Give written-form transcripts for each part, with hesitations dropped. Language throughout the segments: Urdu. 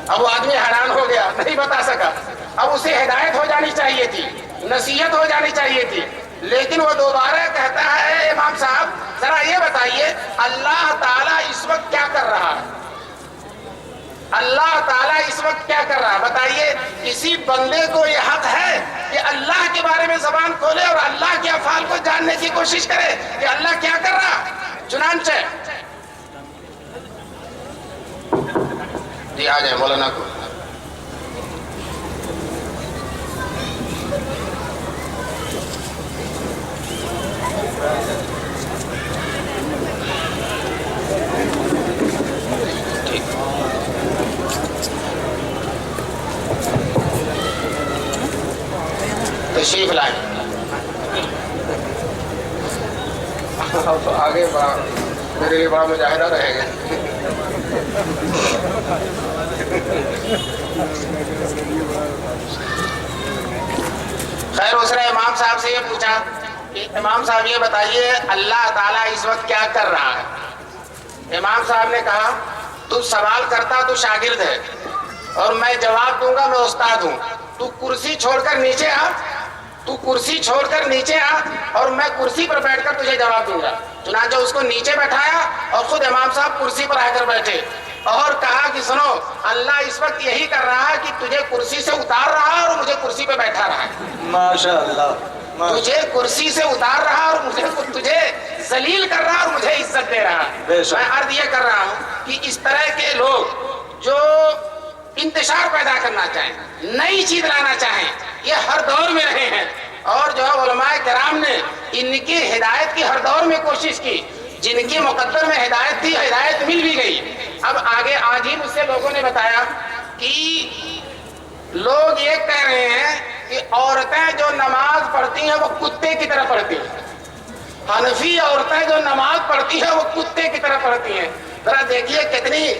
اب وہ آدمی حیران ہو گیا، نہیں بتا سکا. اب اسے ہدایت ہو جانی چاہیے تھی، نصیحت ہو جانی چاہیے تھی، لیکن وہ دوبارہ کہتا ہے امام صاحب ذرا یہ بتائیے اللہ تعالیٰ اس وقت کیا کر رہا ہے؟ اللہ تعالیٰ اس وقت کیا کر رہا ہے بتائیے. کسی بندے کو یہ حق ہے کہ اللہ کے بارے میں زبان کھولے اور اللہ کے افعال کو جاننے کی کوشش کرے کہ اللہ کیا کر رہا. چنانچہ جی آ جائیں مولانا کو. تشریف لائیں. تو آگے بڑا میرے لیے بڑا مجاہدہ رہے گا. خیر اس نے امام صاحب سے یہ پوچھا کہ امام صاحب یہ بتائیے اللہ تعالیٰ اس وقت کیا کر رہا ہے؟ امام صاحب نے کہا تو سوال کرتا تو شاگرد ہے اور میں جواب دوں گا، میں استاد ہوں. تو کرسی چھوڑ کر نیچے آ، تو کرسی چھوڑ کر نیچے آ اور میں کرسی پر بیٹھ کر تجھے جواب دوں گا. چنانچہ اس کو نیچے بیٹھایا اور خود امام صاحب کرسی پر آ کر بیٹھے اور کہا کہ سنو اللہ اس وقت یہی کر رہا ہے کہ تجھے کرسی سے اتار رہا ہے اور مجھے کرسی پہ بیٹھا رہا ہے. ماشاءاللہ. تجھے کرسی سے اتار رہا اور تجھے ذلیل کر رہا اور مجھے عزت دے رہا. میں عرض یہ کر رہا ہوں کہ اس طرح کے لوگ جو انتشار پیدا کرنا چاہیں، نئی چیز لانا چاہیں، یہ ہر دور میں رہے ہیں اور جو علماء کرام نے ان کی ہدایت کی ہر دور میں کوشش کی. جن کی مقدر میں ہدایت تھی ہدایت مل بھی گئی. اب آگے آج ہی مجھ سے لوگوں نے بتایا کہ لوگ یہ کہہ رہے ہیں کہ عورتیں جو نماز پڑھتی ہیں وہ کتے کی طرح پڑھتی ہیں. حنفی عورتیں جو نماز پڑھتی ہیں وہ کتے کی طرح پڑھتی ہیں. ذرا دیکھیے کتنی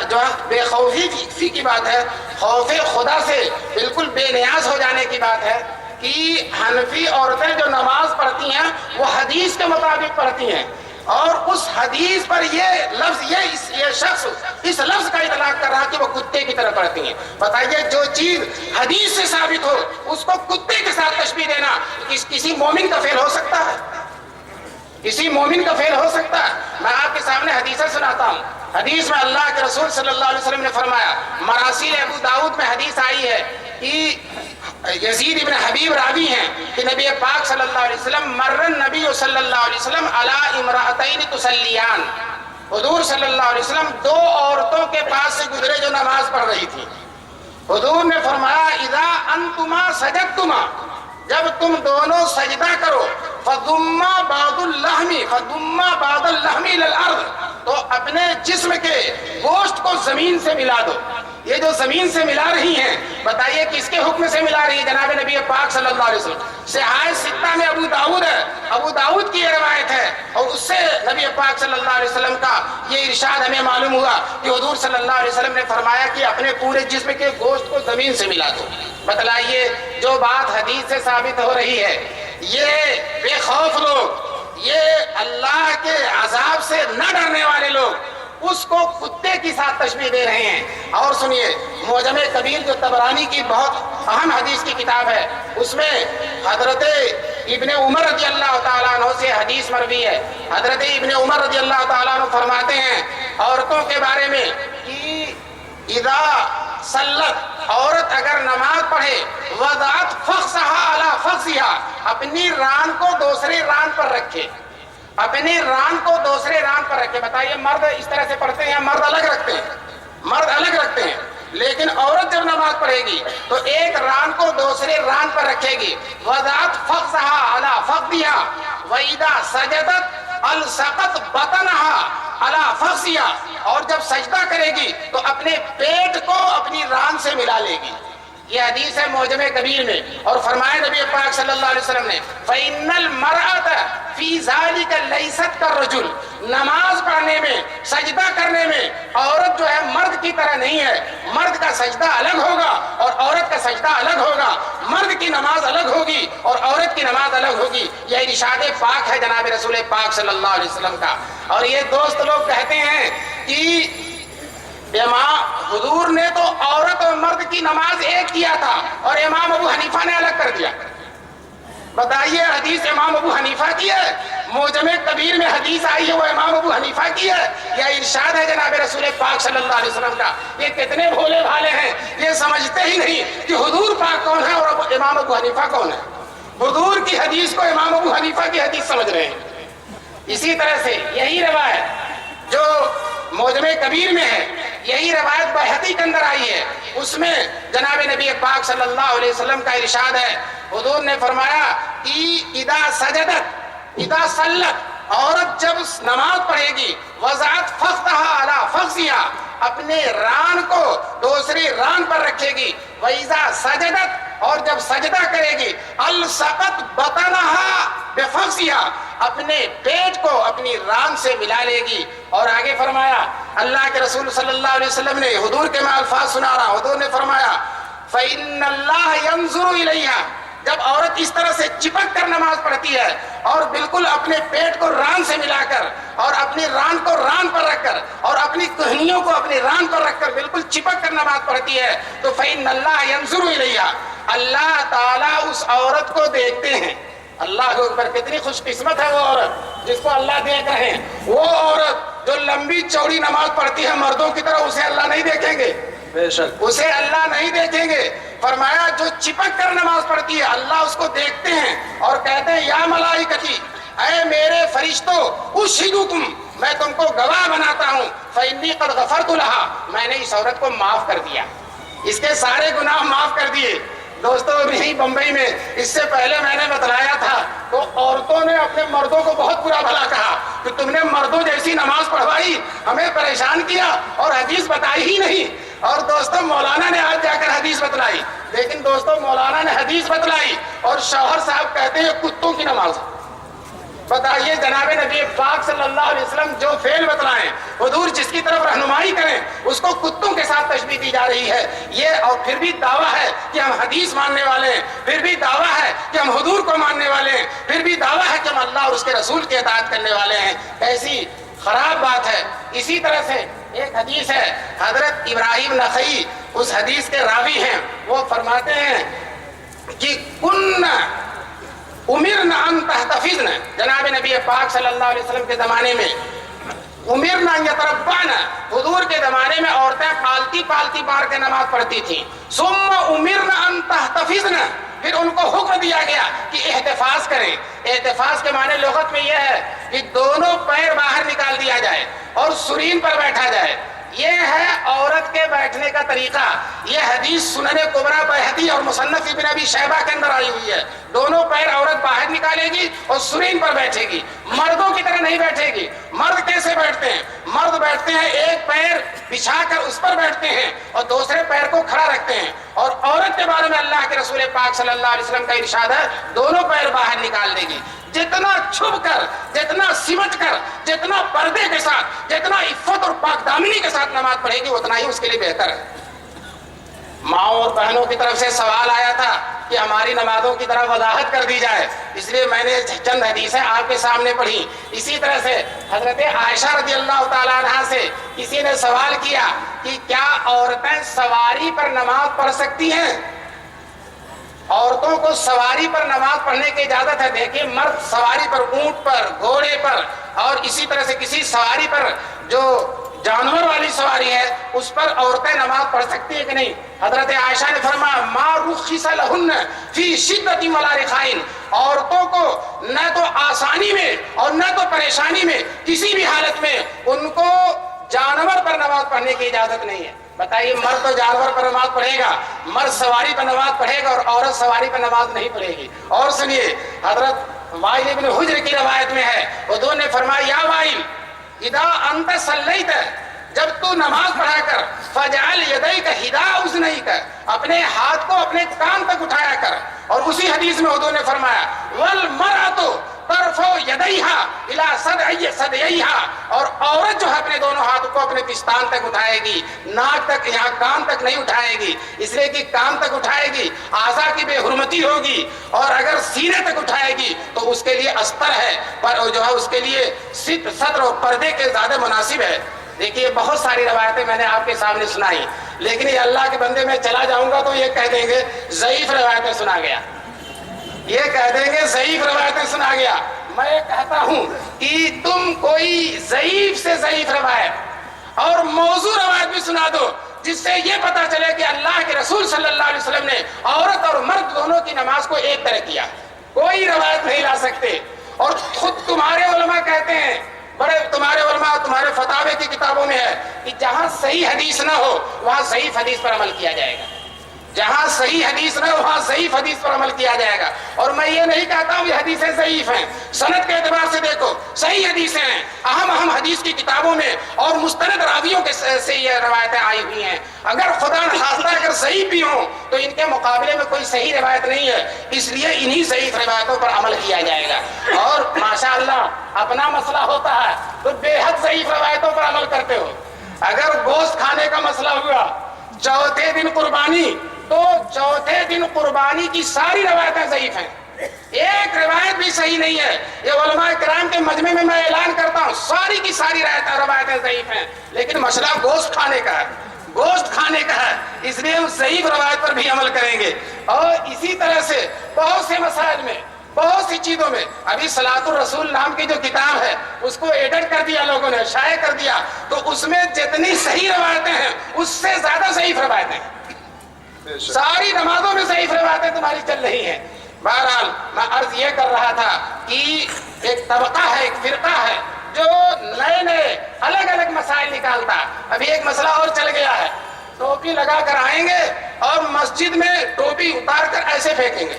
جو بے خوفی کی بات ہے، خوف خدا سے بالکل بے نیاز ہو جانے کی بات ہے کہ حنفی عورتیں جو نماز پڑھتی ہیں وہ حدیث کے مطابق پڑھتی ہیں اور اس حدیث پر یہ لفظ یہ شخص اس لفظ کا اطلاق کر رہا کہ وہ کتے کی طرح پڑھتی ہیں. بتائیے جو چیز حدیث سے ثابت ہو اس کو کتے کے ساتھ تشبیہ دینا کسی مومن کا فعل ہو سکتا ہے؟ کسی مومن کا فعل ہو سکتا ہے؟ میں آپ کے سامنے حدیثیں سناتا ہوں. حدیث میں اللہ کے رسول صلی اللہ علیہ وسلم نے فرمایا، مراسیل ابو داؤد میں حدیث آئی ہے کہ یزید ابن حبیب راوی ہیں کہ نبی پاک صلی اللہ علیہ وسلم مرن نبی صلی اللہ علیہ وسلم علی امرأتین تسلیان. حضور صلی اللہ علیہ وسلم دو عورتوں کے پاس سے گزرے جو نماز پڑھ رہی تھی. حضور نے فرمایا اذا انتما سجدتما، جب تم دونوں سجدہ کرو، فضما بعض اللحم الى الارض، تو اپنے جسم کے گوشت کو زمین سے ملا دو. یہ جو زمین سے ملا رہی ہیں بتائیے کس کے حکم سے ملا رہی ہے؟ جناب نبی پاک صلی اللہ علیہ وسلم. صحاح ستہ میں ابو داؤد ہے، ابو داؤد کی یہ روایت ہے اور اس سے نبی پاک صلی اللہ علیہ وسلم کا یہ ارشاد ہمیں معلوم ہوا کہ حضور صلی اللہ علیہ وسلم نے فرمایا کہ اپنے پورے جسم کے گوشت کو زمین سے ملا دو. بتلائیے جو بات حدیث سے ثابت ہو رہی ہے، یہ بے خوف لوگ، یہ اللہ کے عذاب سے نہ ڈرنے والے لوگ اس کو کتے کی ساتھ تشبیہ دے رہے ہیں. اور سنیے معجم کبیر جو طبرانی کی بہت اہم حدیث کی کتاب ہے، اس میں حضرت ابن عمر رضی اللہ تعالیٰ عنہ سے حدیث مروی ہے. حضرت ابن عمر رضی اللہ تعالیٰ عنہ فرماتے ہیں عورتوں کے بارے میں کہ اذا صلت، عورت اگر نماز پڑھے، وضعت فخذها علی فخذها، اپنی ران کو دوسرے ران پر رکھے، اپنی ران کو دوسرے ران پر رکھے. بتائیے مرد اس طرح سے پڑھتے ہیں، مرد الگ رکھتے ہیں، مرد الگ رکھتے ہیں، لیکن عورت جب نماز پڑھے گی تو ایک ران کو دوسرے ران پر رکھے گی. وضعت فخذها علی فخذها واذا سجدت الصقت بطنها علی فخذها، اور جب سجدہ کرے گی تو اپنے پیٹ کو اپنی ران سے ملا لے گی. یہ حدیث ہے معجم کبیر میں. اور فرمایا نبی پاک صلی اللہ علیہ وسلم نے فَإِنَّ الْمَرْأَةَ فِي ذَلِكَ لَيْسَتْ كَالرَّجُلِ، نماز پڑھنے میں سجدہ کرنے میں عورت جو ہے مرد کی طرح نہیں ہے. مرد کا سجدہ الگ ہوگا اور عورت کا سجدہ الگ ہوگا. مرد کی نماز الگ ہوگی اور عورت کی نماز الگ ہوگی. یہ ارشاد پاک ہے جناب رسول پاک صلی اللہ علیہ وسلم کا. اور یہ دوست لوگ کہتے ہیں کہ حضور نے تو الگ کیا تھا اور امام ابو حنیفہ نے الگ کر دیا. بتائیے حدیث امام ابو حنیفہ کی ہے؟ معجم کبیر میں حدیث آئی ہے وہ امام ابو حنیفہ کی ہے یا ارشاد ہے جناب رسول پاک صلی اللہ علیہ وسلم کا؟ یہ کتنے بھولے بھالے ہیں، یہ سمجھتے ہی نہیں کہ حضور پاک کون ہے اور امام ابو حنیفہ کون ہے. حضور کی حدیث کو امام ابو حنیفہ کی حدیث سمجھ رہے ہیں. اسی طرح سے یہی روایت جو معجم کبیر میں ہے، یہی روایت بہقی کے اندر آئی ہے، اس میں جناب نبی پاک صلی اللہ علیہ وسلم کا ارشاد ہے. حضور نے فرمایا کہ اذا سجدت اذا صلت، عورت جب نماز پڑھے گی، وضعت فخذها علی فخذها، اپنے ران کو دوسری ران پر رکھے گی، وَإِذَا سَجَدَتْ، اور جب سجدہ کرے گی، الصقت بطنها بفخذها، اپنے پیٹ کو اپنی ران سے ملا لے گی. اور آگے فرمایا اللہ کے رسول صلی اللہ علیہ وسلم نے، حضور کے میں الفاظ سنا رہا، حضور نے فرمایا فَإِنَّ اللَّهَ يَنظُرُ إِلَيْهَا، جب عورت اس طرح سے چپک کر نماز پڑھتی ہے اور بالکل اپنے پیٹ کو ران سے ملا کر اور اپنی ران کو ران پر رکھ کر اور اپنی کہنیوں کو اپنی ران پر رکھ کر بالکل چپک کر نماز پڑھتی ہے، تو فَإِنَّ اللَّهَ يَنظُرُ إِلَيْهَا، اللہ تعالیٰ اس عورت کو دیکھتے ہیں. اللہ کے اوپر کتنی خوش قسمت ہے وہ عورت جس کو اللہ دیکھ رہے ہیں. وہ عورت جو لمبی چوڑی نماز پڑھتی ہے مردوں کی طرح، اسے اللہ نہیں دیکھیں گے، بے شک اسے اللہ نہیں دیکھیں گے. فرمایا جو چپک کر نماز پڑھتی ہے اللہ اس کو دیکھتے ہیں اور کہتے ہیں یا ملائکتی، اے میرے فرشتوں، اشہدکم، میں تم کو گواہ بناتا ہوں، فإنی قد غفرت لها، میں نے اس عورت کو معاف کر دیا، اس کے سارے گناہ معاف کر دیے. دوستوں یہیں بمبئی میں اس سے پہلے میں نے بتلایا تھا تو عورتوں نے اپنے مردوں کو بہت برا بھلا کہا کہ تم نے مردوں جیسی نماز پڑھوائی، ہمیں پریشان کیا اور حدیث بتائی ہی نہیں. اور دوستوں مولانا نے آج جا کر حدیث بتلائی، لیکن دوستوں مولانا نے حدیث بتلائی اور شوہر صاحب کہتے ہیں کتوں کی نماز. بتائیے جناب نبی پاک صلی اللہ علیہ وسلم جو فعل بتلائیں، حضور جس کی طرف رہنمائی کریں، اس کو کتوں کے ساتھ تشبیہ دی جا رہی ہے. یہ اور پھر بھی دعویٰ ہے کہ ہم حدیث ماننے والے ہیں، پھر بھی دعویٰ ہے کہ ہم حضور کو ماننے والے ہیں، پھر بھی دعویٰ ہے کہ ہم اللہ اور اس کے رسول کی اطاعت کرنے والے ہیں. ایسی خراب بات ہے. اسی طرح سے ایک حدیث ہے، حضرت ابراہیم نخعی اس حدیث کے راوی ہیں، وہ فرماتے ہیں کہ کننا امرنا ان تحتفظن، جناب نبی پاک صلی اللہ علیہ وسلم کے زمانے میں امرنا ان یتربعن، حضور کے زمانے میں عورتیں پالتی پالتی مار کے نماز پڑھتی تھیں. ثم امرنا ان تحتفظن، پھر ان کو حکم دیا گیا کہ احتفاظ کریں. احتفاظ کے معنی لغت میں یہ ہے کہ دونوں پیر باہر نکال دیا جائے اور سرین پر بیٹھا جائے. یہ ہے عورت کے بیٹھنے کا طریقہ. یہ حدیث سنن کبریٰ بہقی اور مصنف ابن ابی شیبہ کے اندر آئی ہوئی ہے. دونوں پیر عورت باہر نکالے گی اور سرین پر بیٹھے گی، مردوں کی طرح نہیں بیٹھے گی. مرد کیسے بیٹھتے ہیں؟ مرد بیٹھتے ہیں ایک پیر بچھا کر اس پر بیٹھتے ہیں اور دوسرے پیر کو کھڑا رکھتے ہیں. اور عورت کے بارے میں اللہ کے رسول پاک صلی اللہ علیہ وسلم کا ارشاد ہے دونوں پیر باہر نکال دے گی. جتنا چھپ کر، جتنا سمٹ کر، جتنا پردے کے ساتھ، جتنا عفت اور پاک دامنی کے ساتھ نماز پڑھے گی اتنا ہی اس کے لیے بہتر ہے. ماؤں اور بہنوں کی طرف سے سوال آیا تھا کہ ہماری نمازوں کی طرف وضاحت کر دی جائے، اس لیے میں نے چند حدیثیں آپ کے سامنے پڑھی. اسی طرح سے حضرت عائشہ رضی اللہ تعالیٰ عنہا سے کسی نے سوال کیا کہ کیا عورتیں سواری پر نماز پڑھ سکتی ہیں؟ عورتوں کو سواری پر نماز پڑھنے کی اجازت ہے. دیکھیے مرد سواری پر، اونٹ پر، گھوڑے پر اور اسی طرح سے کسی سواری پر جو جانور والی سواری ہے اس پر عورتیں نماز پڑھ سکتی ہیں کہ نہیں؟ حضرت عائشہ نے فرمایا ما رخص لہن فی شدۃ ولا رخاء، عورتوں کو نہ تو آسانی میں اور نہ تو پریشانی میں کسی بھی حالت میں ان کو جانور پر نماز پڑھنے کی اجازت نہیں ہے. بتائیے مرد تو جانور پر نماز پڑھے گا، مرد سواری پر نماز پڑھے گا اور عورت سواری پر نماز نہیں پڑھے گی. اور سنیے حضرت وائل ابن حجر کی روایت میں ہے، حضور نے فرمایا یا وائل اذا انت صلیت، جب تو نماز پڑھا کر فجعل یدیک حذاء اذنیک، اپنے ہاتھ کو اپنے کان تک اٹھایا کر. اور اسی حدیث میں حضور نے فرمایا والمرأۃ ترفع یدیہا الی صدعیہا، اور عورت جو ہے اپنے دونوں ہاتھوں کو اپنے پستان تک اٹھائے گی، ناک تک، یہاں کان تک نہیں اٹھائے گی، اس لیے کہ کان تک اٹھائے گی اعضاء کی بے حرمتی ہوگی. اور اگر سینے تک اٹھائے گی تو اس کے لیے استر ہے، پر جو ہے اس کے لیے ستر اور پردے کے زیادہ مناسب ہے. دیکھیے بہت ساری روایتیں میں نے آپ کے سامنے سنائی، لیکن یہ اللہ کے بندے میں چلا جاؤں گا تو یہ کہہ دیں گے ضعیف روایتیں سنا گیا، یہ کہہ دیں گے ضعیف روایتیں سنا گیا۔ میں کہتا ہوں کہ تم کوئی ضعیف سے ضعیف روایت اور موضوع روایت بھی سنا دو جس سے یہ پتا چلے کہ اللہ کے رسول صلی اللہ علیہ وسلم نے عورت اور مرد دونوں کی نماز کو ایک طرح کیا، کوئی روایت نہیں لا سکتے۔ اور خود تمہارے علماء کہتے ہیں، بڑے تمہارے علماء تمہارے فتاوے کی کتابوں میں ہے کہ جہاں صحیح حدیث نہ ہو وہاں ضعیف حدیث پر عمل کیا جائے گا، جہاں صحیح حدیث نہ وہاں ضعیف حدیث پر عمل کیا جائے گا۔ اور میں یہ نہیں کہتا ہوں یہ حدیثیں ضعیف ہیں، سند کے اعتبار سے دیکھو صحیح حدیثیں ہیں، اہم حدیث کی کتابوں میں اور مستند راویوں کے سے یہ روایتیں آئی ہوئی ہیں۔ اگر خدا نخواستہ اگر ضعیف بھی ہوں تو ان کے مقابلے میں کوئی صحیح روایت نہیں ہے، اس لیے انہی ضعیف روایتوں پر عمل کیا جائے گا۔ اور ماشاءاللہ اپنا مسئلہ ہوتا ہے تو بے حد ضعیف روایتوں پر عمل کرتے ہو۔ اگر گوشت کھانے کا مسئلہ ہوا چوتھے دن قربانی، تو چوتھے دن قربانی کی ساری روایتیں ضعیف ہیں، ایک روایت بھی صحیح نہیں ہے۔ یہ علماء کرام کے مجمع میں اعلان کرتا ہوں ساری کی ساری روایتیں ضعیف ہیں، لیکن مسئلہ گوشت کھانے کا ہے، گوشت کھانے کا ہے، اس لیے اس ضعیف روایت پر بھی عمل کریں گے۔ اور اسی طرح سے بہت سے مسائل میں، بہت سی چیزوں میں، ابھی صلاۃ الرسول نام کی جو کتاب ہے اس کو ایڈٹ کر دیا لوگوں نے، شائع کر دیا، تو اس میں جتنی صحیح روایتیں ہیں اس سے زیادہ ضعیف روایتیں ہیں، ساری نمازوں میں ضعیف روایتیں تمہاری چل رہی ہیں۔ بہرحال میں عرض یہ کر رہا تھا کہ ایک طبقہ ہے، ایک فرقہ ہے جو نئے الگ الگ مسائل نکالتا۔ ابھی ایک مسئلہ اور چل گیا ہے، ٹوپی لگا کر آئیں گے اور مسجد میں ٹوپی اتار کر ایسے پھینکیں گے،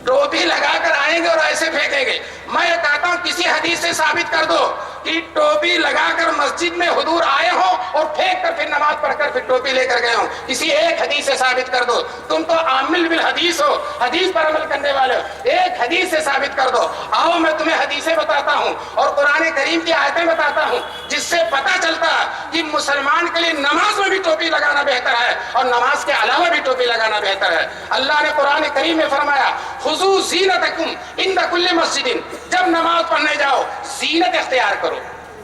ٹوپی لگا کر آئیں گے اور ایسے پھینکیں گے۔ میں یہ کہتا ہوں کسی حدیث سے ثابت کر دو کہ ٹوپی لگا کر مسجد میں حضور آئے ہوں اور پھینک کر پھر نماز پڑھ کر پھر ٹوپی لے کر گئے ہوں، کسی ایک حدیث سے ثابت کر دو۔ تم تو عامل بالحدیث ہو، حدیث پر عمل کرنے والے ہو، ایک حدیث سے ثابت کر دو۔ آؤ میں تمہیں حدیثیں بتاتا ہوں اور قرآن کریم کی آیتیں بتاتا ہوں جس سے پتہ چلتا کہ مسلمان کے لیے نماز میں بھی ٹوپی لگانا بہتر ہے اور نماز کے علاوہ بھی ٹوپی لگانا بہتر ہے۔ اللہ نے قرآن کریم میں فرمایا خذوا زینتکم عند کل مسجد، جب نماز پڑھنے جاؤ زینت اختیار کرو۔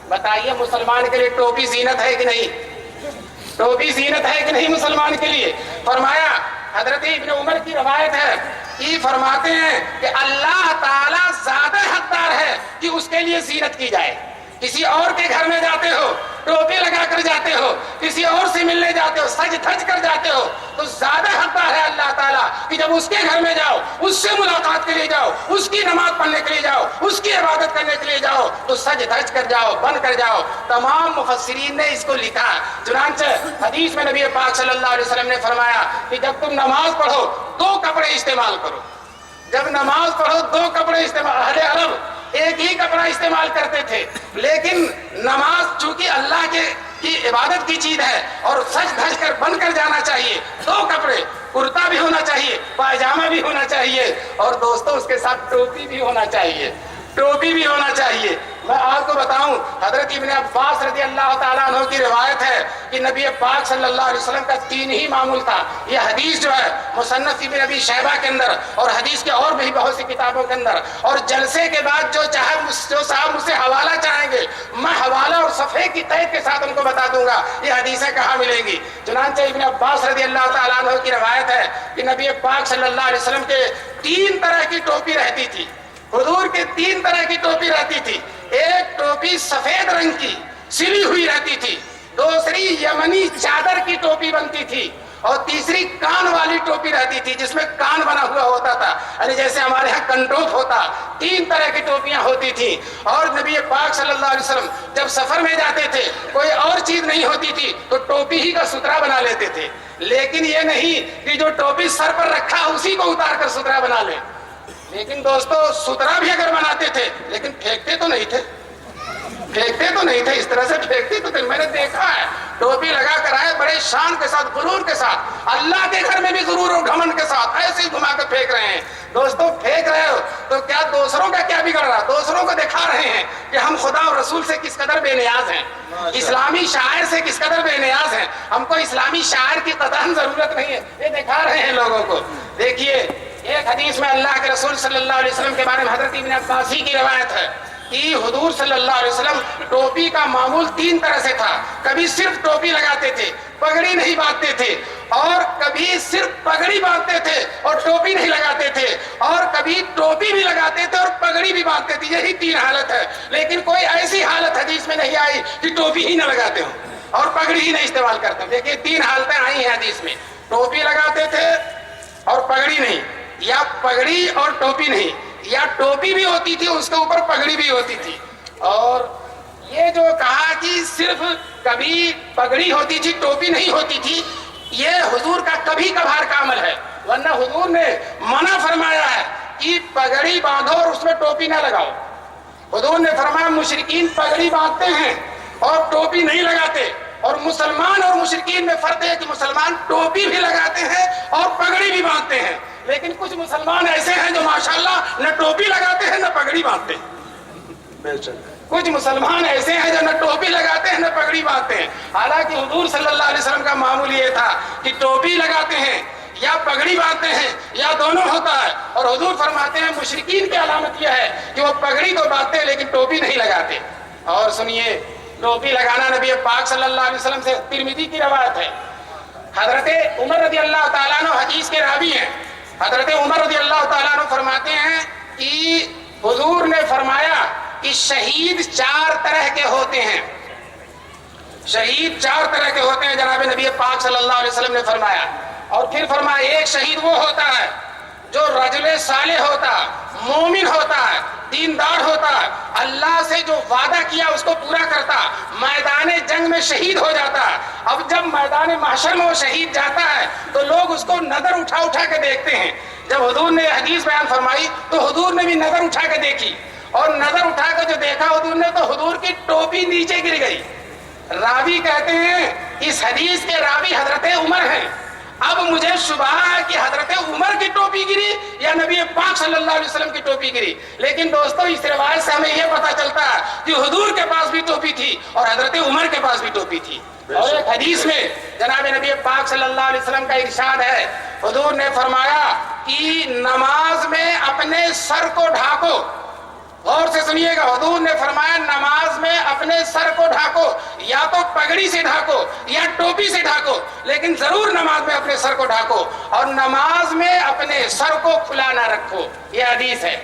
بتائیے مسلمان کے لیے ٹوپی زینت ہے کہ نہیں؟ ٹوپی زینت ہے کہ نہیں مسلمان کے لیے؟ فرمایا، حضرت ابن عمر کی روایت ہے کہ فرماتے ہیں کہ اللہ تعالیٰ زیادہ حقدار ہے کہ اس کے لیے زینت کی جائے۔ کسی اور کے گھر میں جاتے ہو ٹوپی لگا کر جاتے ہو، کسی اور سے ملنے جاتے ہو سج دھج کر جاتے ہو، تو زیادہ حقدار ہے اللہ تعالیٰ کہ جب اس کے گھر میں جاؤ اس سے ملاقات کے لیے جاؤ، اس کی نماز پڑھنے کے لیے جاؤ، اس کی عبادت کرنے کے لیے جاؤ تو سج دھج کر جاؤ، بن کر جاؤ۔ تمام مفسرین نے اس کو لکھا، چنانچہ حدیث میں نبی پاک صلی اللہ علیہ وسلم نے فرمایا کہ جب تم نماز پڑھو دو کپڑے استعمال کرو، جب نماز پڑھو دو کپڑے استعمال۔ اہل عرب ایک ہی کپڑا استعمال کرتے تھے، لیکن نماز چونکہ اللہ کی عبادت کی چیز ہے اور سج دھج کر بن کر جانا چاہیے، دو کپڑے، کرتا بھی ہونا چاہیے، پائجامہ بھی ہونا چاہیے اور دوستوں اس کے ساتھ ٹوپی بھی ہونا چاہیے، ٹوپی بھی ہونا چاہیے۔ میں آپ کو بتاؤں حضرت ابن عباس رضی اللہ تعالیٰ عنہ کی روایت ہے کہ نبی پاک صلی اللہ علیہ وسلم کا تین ہی معمول تھا۔ یہ حدیث جو ہے مصنف ابن ابی شیبہ کے اندر اور حدیث کے اور بھی بہت سی کتابوں کے اندر، اور جلسے کے بعد جو صاحب مجھ سے حوالہ چاہیں گے میں حوالہ اور صفحے کی قید کے ساتھ ان کو بتا دوں گا یہ حدیثیں کہاں ملیں گی۔ چنانچہ ابن عباس رضی اللہ تعالیٰ عنہ کی روایت ہے کہ نبی پاک صلی اللہ علیہ وسلم کے تین طرح کی ٹوپی رہتی تھی، حضور کے تین طرح کی ٹوپی رہتی تھی۔ ایک ٹوپی سفید رنگ کی سلی ہوئی رہتی تھی، دوسری یمنی چادر کی ٹوپی بنتی تھی، اور تیسری کان والی ٹوپی رہتی تھی جس میں کان بنا ہوا ہوتا تھا، یعنی جیسے ہمارے ہاں کنٹوپ ہوتا۔ تین طرح کی ٹوپیاں ہوتی تھیں، اور نبی پاک صلی اللہ علیہ وسلم جب سفر میں جاتے تھے کوئی اور چیز نہیں ہوتی تھی تو ٹوپی ہی کا سترا بنا لیتے تھے، لیکن یہ نہیں کہ جو ٹوپی سر پر رکھا اسی کو اتار کر سترا بنا لیں۔ لیکن دوستو سترا بھی اگر بناتے تھے لیکن پھینکتے تو نہیں تھے، پھینکتے تو نہیں تھے، اس طرح سے پھینکتے تو تھے۔ میں نے دیکھا ہے ٹوپی لگا کر آئے بڑے شان کے ساتھ، غرور کے ساتھ، اللہ کے گھر میں بھی غرور اور گھمنڈ کے ساتھ ایسے ہی گھما کر پھینک رہے ہیں۔ دوستو پھینک رہے ہو تو کیا دوسروں کا کیا بگڑ رہا؟ دوسروں کو دکھا رہے ہیں کہ ہم خدا اور رسول سے کس قدر بے نیاز ہیں، اسلامی شاعر سے کس قدر بے نیاز ہیں، ہم کو اسلامی شاعر کی قطعاً ضرورت نہیں ہے، یہ دکھا رہے ہیں لوگوں کو۔ دیکھیے ایک حدیث میں اللہ کے رسول صلی اللہ علیہ وسلم کے بارے میں حضرت ابن عباس کی روایت ہے کہ حضور صلی اللہ علیہ وسلم ٹوپی کا معمول 3 طرح سے تھا. کبھی صرف ٹوپی لگاتے تھے, پگڑی نہیں باندھتے تھے, اور کبھی صرف پگڑی باندھتے تھے اور ٹوپی نہیں لگاتے تھے, اور کبھی ٹوپی بھی لگاتے تھے اور پگڑی بھی باندھتے تھے. یہی 3 حالت ہے. لیکن کوئی ایسی حالت حدیث میں نہیں آئی کہ ٹوپی ہی نہ لگاتے ہوں اور پگڑی ہی نہیں استعمال کرتے ہوں. دیکھیے 3 حالتیں آئی ہیں حدیث میں. ٹوپی لگاتے تھے اور پگڑی نہیں, یا پگڑی اور ٹوپی نہیں, یا ٹوپی بھی ہوتی تھی اس کے اوپر پگڑی بھی ہوتی تھی. اور یہ جو کہا کہ صرف کبھی پگڑی ہوتی تھی ٹوپی نہیں ہوتی تھی, یہ حضور کا کبھی کبھار کا عمل ہے. ورنہ حضور نے منع فرمایا ہے کہ پگڑی باندھو اور اس میں ٹوپی نہ لگاؤ. حضور نے فرمایا مشرکین پگڑی باندھتے ہیں اور ٹوپی نہیں لگاتے, اور مسلمان اور مشرکین میں فرق ہے کہ مسلمان ٹوپی بھی لگاتے ہیں اور پگڑی بھی باندھتے ہیں. لیکن کچھ مسلمان ایسے ہیں جو ماشاءاللہ نہ ٹوپی لگاتے ہیں نہ پگڑی باندھتے ہیں. کچھ مسلمان ایسے ہیں جو نہ ٹوپی لگاتے ہیں نہ پگڑی باندھتے ہیں. حالانکہ حضور صلی اللہ علیہ وسلم کا معمول یہ تھا کہ ٹوپی لگاتے ہیں یا پگڑی باندھتے ہیں یا دونوں ہوتا ہے. اور حضور فرماتے ہیں مشرکین کی علامت یہ ہے کہ وہ پگڑی تو باندھتے ہیں لیکن ٹوپی نہیں لگاتے. اور سنیے, ٹوپی لگانا نبی پاک صلی اللہ علیہ وسلم سے ترمذی کی روایت ہے. حضرت عمر رضی اللہ تعالیٰ عنہ حدیث کے راوی ہیں. حضرت عمر رضی اللہ تعالیٰ عنہ فرماتے ہیں کہ حضور نے فرمایا کہ شہید 4 طرح کے ہوتے ہیں. شہید 4 طرح کے ہوتے ہیں جناب نبی پاک صلی اللہ علیہ وسلم نے فرمایا. اور پھر فرمایا ایک شہید وہ ہوتا ہے جو رجل صالح ہوتا, مومن ہوتا ہے, دیندار ہوتا ہے, اللہ سے جو وعدہ کیا اس کو پورا کرتا, میدان جنگ میں شہید ہو جاتا. اب جب میدان محشر میں وہ شہید جاتا ہے تو لوگ اس کو نظر اٹھا اٹھا کے دیکھتے ہیں. جب حضور نے حدیث بیان فرمائی تو حضور نے بھی نظر اٹھا کے دیکھی, اور نظر اٹھا کے جو دیکھا حضور نے تو حضور کی ٹوپی نیچے گر گئی. راوی کہتے ہیں اس حدیث کے راوی حضرت عمر ہیں. اب مجھے شبہ ہے کہ حضرت عمر کی ٹوپی گری یا نبی پاک صلی اللہ علیہ وسلم کی ٹوپی گری. لیکن دوستو اس روایت سے ہمیں یہ پتا چلتا ہے کہ حضور کے پاس بھی ٹوپی تھی اور حضرت عمر کے پاس بھی ٹوپی تھی. اور ایک حدیث میں جناب نبی پاک صلی اللہ علیہ وسلم کا ارشاد ہے, حضور نے فرمایا کہ نماز میں اپنے سر کو ڈھانکو. غور سے سنیے گا, حضور نے فرمایا نماز میں اپنے سر کو ڈھانکو, یا تو پگڑی سے ڈھانکو یا ٹوپی سے ڈھانکو, لیکن ضرور نماز میں اپنے سر کو ڈھانکو, اور نماز میں اپنے سر کو کھلا نہ رکھو. یہ حدیث ہے,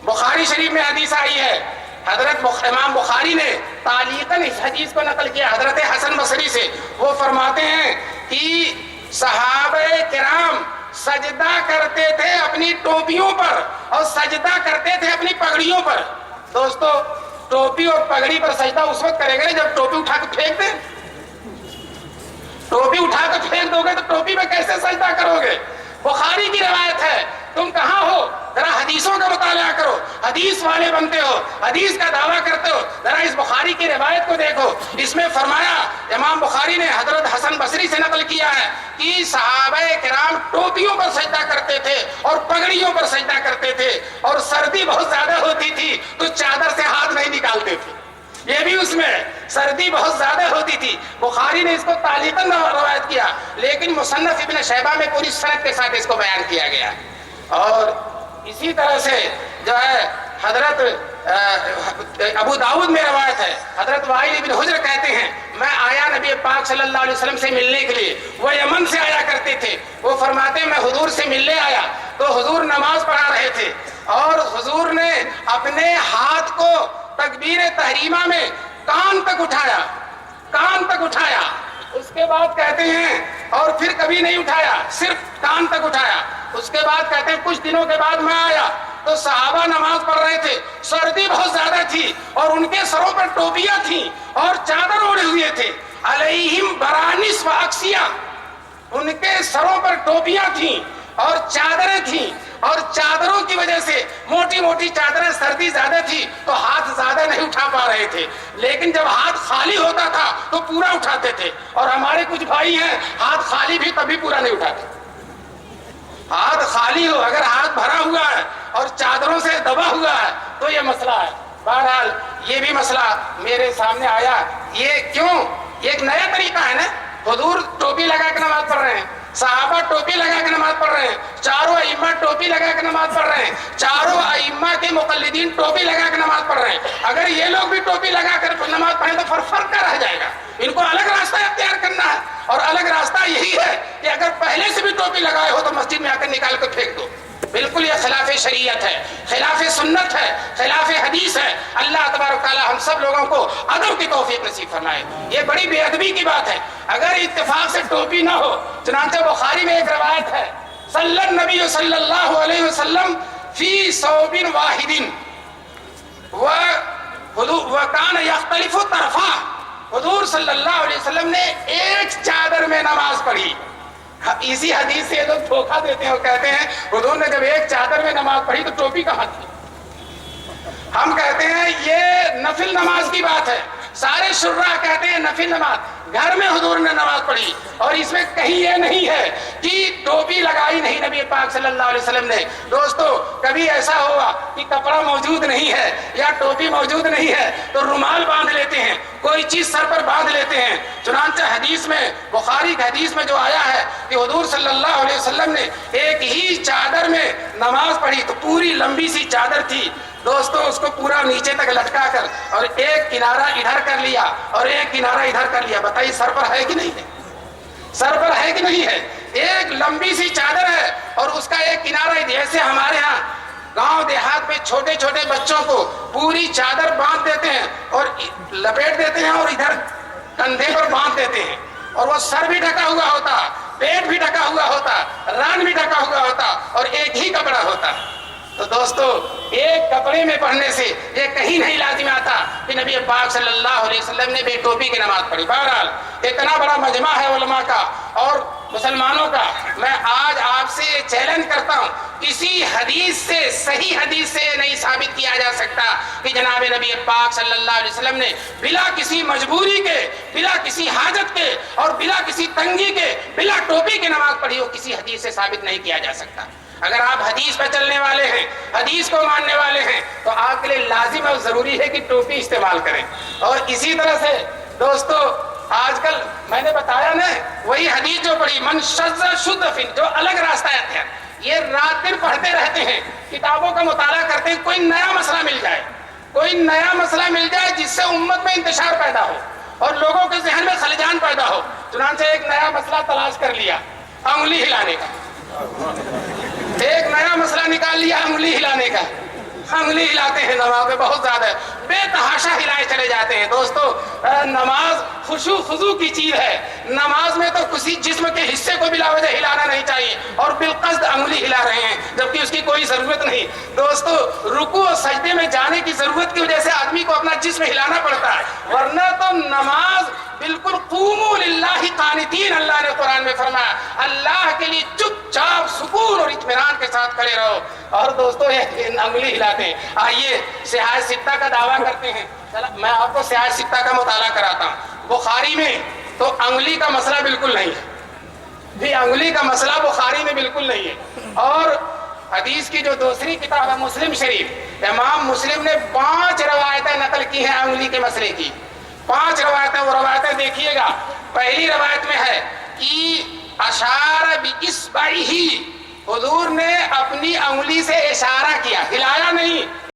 بخاری شریف میں حدیث آئی ہے. حضرت امام بخاری نے تعلیقاً اس حدیث کو نقل کیا حضرت حسن بصری سے. وہ فرماتے ہیں کہ صحابہ کرام سجدہ کرتے تھے اپنی ٹوپیوں پر اور سجدہ کرتے تھے اپنی پگڑیوں پر. دوستو ٹوپی اور پگڑی پر سجدہ اس وقت کرے گا جب ٹوپی اٹھا کے پھینک دیں. ٹوپی اٹھا کے پھینک دو گے تو ٹوپی پہ کیسے سجدہ کرو گے؟ بخاری کی روایت ہے. تم کہاں ہو؟ ذرا حدیثوں کا مطالعہ کرو, حدیث والے بنتے ہو, حدیث کا دعویٰ کرتے ہو, ذرا اس بخاری کی روایت کو دیکھو. اس میں فرمایا, امام بخاری نے حضرت حسن بصری سے نقل کیا ہے کہ صحابہ کرام ٹوپیوں پر سجدہ کرتے تھے اور پگڑیوں پر سجدہ کرتے تھے, اور سردی بہت زیادہ ہوتی تھی تو چادر سے ہاتھ نہیں نکالتے تھے. یہ بھی اس میں سردی بہت زیادہ ہوتی تھی. بخاری نے اس کو تعلیقاً روایت کیا, لیکن مصنف ابن شیبہ میں پوری سند کے ساتھ اس کو بیان کیا گیا. اور اسی طرح سے جو ہے حضرت ابو داؤد میں روایت ہے, حضرت وائل ابن حجر کہتے ہیں میں آیا نبی پاک صلی اللہ علیہ وسلم سے ملنے کے لیے. وہ یمن سے آیا کرتے تھے. وہ فرماتے ہیں میں حضور سے ملنے آیا تو حضور نماز پڑھا رہے تھے, اور حضور نے اپنے ہاتھ کو تکبیر تحریمہ میں کان تک اٹھایا, کان تک اٹھایا. اس کے بعد کہتے ہیں اور پھر کبھی نہیں اٹھایا, صرف کان تک اٹھایا. اس کے بعد کہتے ہیں کچھ دنوں کے بعد میں آیا تو صحابہ نماز پڑھ رہے تھے, سردی بہت زیادہ تھی اور ان کے سروں پر ٹوپیاں تھیں اور چادر اوڑے ہوئے تھے. علیہم برانس و اکسیہ, ان کے سروں پر ٹوپیاں تھیں اور چادریں تھیں, اور چادروں کی وجہ سے موٹی موٹی چادریں, سردی زیادہ تھی تو ہاتھ زیادہ نہیں اٹھا پا رہے تھے, لیکن جب ہاتھ خالی ہوتا تھا تو پورا اٹھاتے تھے. اور ہمارے کچھ بھائی ہیں ہاتھ خالی بھی تبھی پورا نہیں اٹھاتے. ہاتھ خالی ہو, اگر ہاتھ بھرا ہوا ہے اور چادروں سے دبا ہوا ہے تو یہ مسئلہ ہے. بہرحال یہ بھی مسئلہ میرے سامنے آیا. یہ کیوں؟ یہ ایک نیا طریقہ ہے نا. حضور ٹوپی لگا کے نماز پڑھ رہے ہیں, صحابہ ٹوپی لگا کے نماز پڑھ رہے ہیں، چاروں ائمہ ٹوپی لگا کے نماز پڑھ رہے ہیں، چاروں ائمہ کے مقلدین ٹوپی لگا کے نماز پڑھ رہے ہیں. اگر یہ لوگ بھی ٹوپی لگا کر نماز پڑھیں تو فرق کیا رہ جائے گا؟ ان کو الگ راستہ اختیار کرنا ہے، اور الگ راستہ یہی ہے کہ اگر پہلے سے بھی ٹوپی لگائے ہو تو مسجد میں آ کر نکال کر پھینک دو. بالکل یہ خلاف شریعت ہے، خلاف سنت ہے، خلاف حدیث ہے. اللہ تبارک تعالی ہم سب لوگوں کو ادب کی توفیق نصیب فرمائے. یہ بڑی بے ادبی کی بات ہے اگر اتفاق سے ٹوپی نہ ہو. چنانچہ بخاری میں ایک روایت ہے، صلی النبی صلی اللہ علیہ وسلم فی ثوب واحد وکان یختلف طرفہ. حضور صلی اللہ علیہ وسلم نے ایک چادر میں نماز پڑھی. اسی حدیث سے یہ لوگ دھوکہ دیتے ہیں اور کہتے ہیں حضور نے جب ایک چادر میں نماز پڑھی تو ٹوپی کہاں تھی. ہم کہتے ہیں یہ نفل نماز کی بات ہے. سارے شراح کہتے ہیں نفل نماز گھر میں حضور نے نماز پڑھی، اور اس میں کہیں یہ نہیں ہے کہ ٹوپی لگائی نہیں نبی پاک صلی اللہ علیہ وسلم نے. دوستو کبھی ایسا ہوا کہ کپڑا موجود نہیں ہے یا ٹوپی موجود نہیں ہے تو رومال باندھ لیتے ہیں، کوئی چیز سر پر باندھ لیتے ہیں. چنانچہ حدیث میں، بخاری کی حدیث میں جو آیا ہے کہ حضور صلی اللہ علیہ وسلم نے ایک ہی چادر میں نماز پڑھی تو پوری لمبی سی چادر تھی دوستو، اس کو پورا نیچے تک لٹکا کر اور ایک کنارہ ادھر کر لیا اور ایک کنارہ ادھر کر لیا. بتائیے سر پر ہے کہ نہیں ہے؟ سر پر ہے کہ نہیں ہے؟ ایک لمبی سی چادر ہے اور اس کا ایک کنارہ. جیسے ہمارے ہاں گاؤں دیہات میں چھوٹے چھوٹے بچوں کو پوری چادر باندھ دیتے ہیں اور لپیٹ دیتے ہیں اور ادھر کندھے پر باندھ دیتے ہیں، اور وہ سر بھی ڈھکا ہوا ہوتا، پیٹ بھی ڈھکا ہوا ہوتا، ران بھی ڈھکا ہوا ہوتا اور ایک ہی کپڑا ہوتا. تو دوستو ایک کپڑے میں پڑھنے سے یہ کہیں نہیں لازم آتا کہ نبی پاک صلی اللہ علیہ وسلم نے بے ٹوپی کی نماز پڑھی. بہرحال اتنا بڑا مجمع ہے علماء کا اور مسلمانوں کا. میں آج آپ سے یہ چیلنج کرتا ہوں، کسی حدیث سے، صحیح حدیث سے نہیں ثابت کیا جا سکتا کہ جناب نبی پاک صلی اللہ علیہ وسلم نے بلا کسی مجبوری کے، بلا کسی حاجت کے اور بلا کسی تنگی کے بلا ٹوپی کی نماز پڑھی ہو. کسی حدیث سے ثابت نہیں کیا جا سکتا. اگر آپ حدیث پہ چلنے والے ہیں، حدیث کو ماننے والے ہیں، تو آپ کے لیے لازم اور ضروری ہے کہ ٹوپی استعمال کریں. اور اسی طرح سے دوستو آج کل میں نے بتایا نا وہی حدیث جو پڑھی، من شذ شذ فی، جو الگ راستہ ہے. یہ رات دن پڑھتے رہتے ہیں، کتابوں کا مطالعہ کرتے ہیں، کوئی نیا مسئلہ مل جائے، کوئی نیا مسئلہ مل جائے جس سے امت میں انتشار پیدا ہو اور لوگوں کے ذہن میں خلجان پیدا ہو. چنانچہ ایک نیا مسئلہ تلاش کر لیا، انگلی ہلانے کا. ایک نیا مسئلہ نکال لیا انگلی ہلانے کا. انگلی ہلاتے ہیں نماز میں بہت زیادہ، بے تحاشا ہلائے چلے جاتے ہیں. دوستو نماز خشوع خضوع کی چیز ہے. نماز میں تو کسی جسم کے حصے کو بلا وجہ ہلانا نہیں چاہیے، اور بالقصد انگلی ہلا رہے ہیں جبکہ اس کی کوئی ضرورت نہیں. دوستو رکوع اور سجدے میں جانے کی ضرورت کی وجہ سے آدمی کو اپنا جسم ہلانا پڑتا ہے، ورنہ تو نماز بالکل قوموا للہ قانتین. اللہ نے قرآن میں فرمایا اللہ کے لیے چپ چاپ سکون اور اطمینان کے ساتھ کھڑے رہو. اور دوستو یہ انگلی ہلاتے ہیں. آئیے سیاہ ستہ کا دعویٰ کرتے ہیں، میں آپ کو سیاہ ستہ کا مطالعہ کراتا ہوں. بخاری میں تو انگلی کا مسئلہ بالکل نہیں ہے بھی، انگلی کا مسئلہ بخاری میں بالکل نہیں ہے. اور حدیث کی جو دوسری کتاب ہے مسلم شریف، امام مسلم نے 5 روایتیں نقل کی ہیں انگلی کے مسئلے کی. 5 روایتیں، وہ روایتیں دیکھیے گا. پہلی روایت میں ہے کہ اشار باصبعہ، حضور نے اپنی انگلی سے اشارہ کیا، ہلایا نہیں.